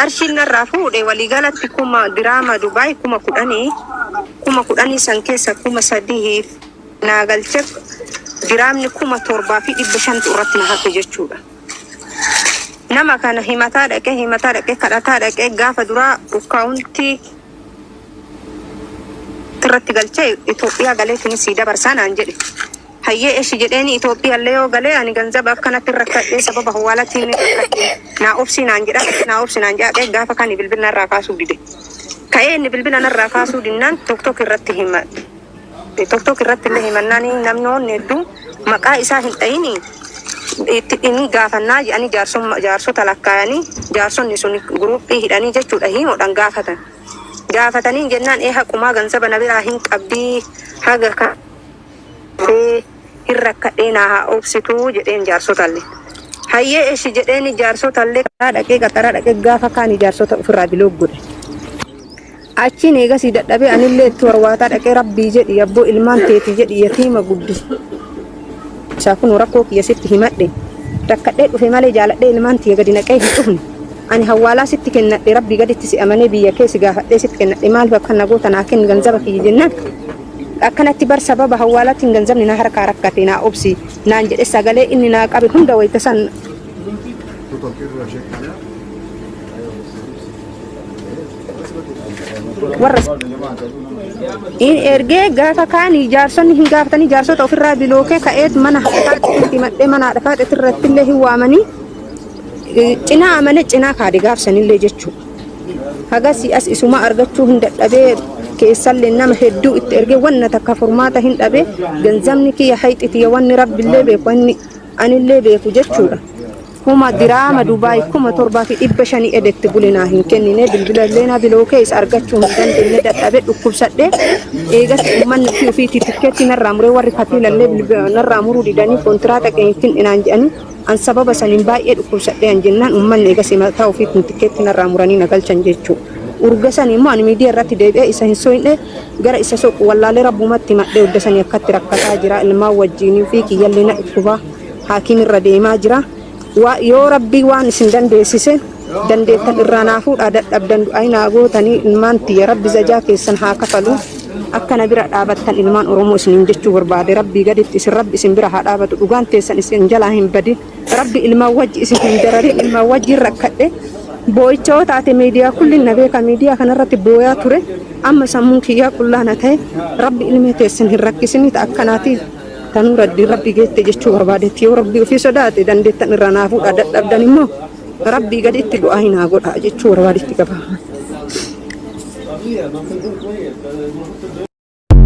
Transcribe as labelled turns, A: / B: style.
A: qarshiin narraa fuudhe waliigalatti kuma diraama Dubaay kuma kudhanii san keessa kuma sadii naa galche diraamni kuma 7,500 irratti na hafe jechuudha. Nama kana himataa dhaqee kadhataa dhaqee gaafa duraa akkaawuntii irratti galchee Itoophiyaa galeetiin sii dabarsaa naan jedhe. Hayyee eshi jedheeni Itoophiyaa illee yoo galee ani ganzaba akkanatti rakkadhee sababa hawaalaatiin naa obsi naan jedhee gaafa kan bilbila narraa kaasuu dide. Ka'ee inni bilbila narraa kaasuu dinnaan TikTok irratti himate. TikTok irratti illee himannaan namnoonni hedduu maqaa isaa hin dhayini inni gaafannaa jedhanii jaarsota lakkaayanii jaarsonni sun guruuppii hidhanii jechuudha himuudhaan gaafatan. Gaafatanii jennaan haqumaa ganzaba na biraa hin qabdii haga ka'ee hin rakkadhee naa obsituu jedheen jaarsotallee. Hayyee eshi jedheeni jaarsotallee qaxara dhaqee gaafa kaanii jaarsota ofirraa biloog godhe. Achiin eegasii dadhabee anillee itti warwaataa dhaqee rabbii jedhi yabboo ilmaan teetii jedhi yatiima guddi. Isaa kun rakkoo kiyya sitti himadhe rakkadhee dhufe malee jaaladhee ilmaan tiyya gadi naqee hin dhufne. Ani hawaalaa sitti kennadhe rabbii gaditti si amanee biyya keessa gaafadhee sitti kennadhe maaliif akka nagoota naa kenni ganzaba kiyya jennaan. Akkanatti bar sababa hawaalaatiin ganzabni na harkaa rakkate naa obsi naan jedhe sagalee inni naa qabe hunda wayita san warra in ergee gaafa kaanii jaarsonni hin gaafatanii jaarsota ofirraa bilookee ka'eet mana haadhaatti madhee mana haadhaatti irratti illee hin waamanii cinaa amane cinaa kaade gaafsanillee jechuudha. Hagasii as isuma argachuu hin dadhabee keessallee nama hedduu itti ergee wanna takka furmaata hin dhabe ganzabni kiyya hayxiti wanni rabbillee beeku wanni anillee beeku jechuudha. Kuma diraama Dubaay kuma 7,500 edetti bulinaa hin kennine bilbilallee na bilookee isa argachuu hin dandeenye dadhabee dhukkubsadhee eegas uummanni ofiitii tikkeetti narraa muree warri katiilallee narraa muruu didanii kontiraata keenyattiin inaan jedhanii an sababa saniin baay'ee dhukkubsadhee an jennaan uummanni eegas mataa ofiitiin tikkeetti narraa muranii na galchan jechuudha. Urga sanii immoo ani miidiyaa irratti deebi'ee isa hin soofne gara isa soqu wallaalee rabbumatti madhee udda sanii akkatti rakkataa jira ilmaan wajjiinii fi kiyyallee na dhukkubaa haakimirra deemaa jira. Yoo rabbii waan isin dandeessise dandeettan irraa naafuudha dadhabdan du'aa naa gootanii ilmaan tiyya rabbi zajaa keessan haa kafalu akkana bira dhaabattan ilmaan Oromoo isiniin jechuu barbaade rabbii gaditti isin rabbi isin bira haa dhaabatu dhugaan teessan isin jalaa hin badin rabbi ilmaan wajji isin hin dararin ilmaan wajjiin rakkadhe boo'icha yoo taate miidiyaa kullin na beeka miidiyaa kanarratti booyaa ture amma sammuun kiyyaa qullaana ta'e rabbi ilmee teessan hin rakkisiniit akkanaatiif tanuu rabbii geette jechuu barbaadetti yoo rabbii ofii sodaate dandeettan irraa naafuudha dadhabdan immoo rabbii gaditti du'aa hin haa godhaa jechuu barbaadetti qaba.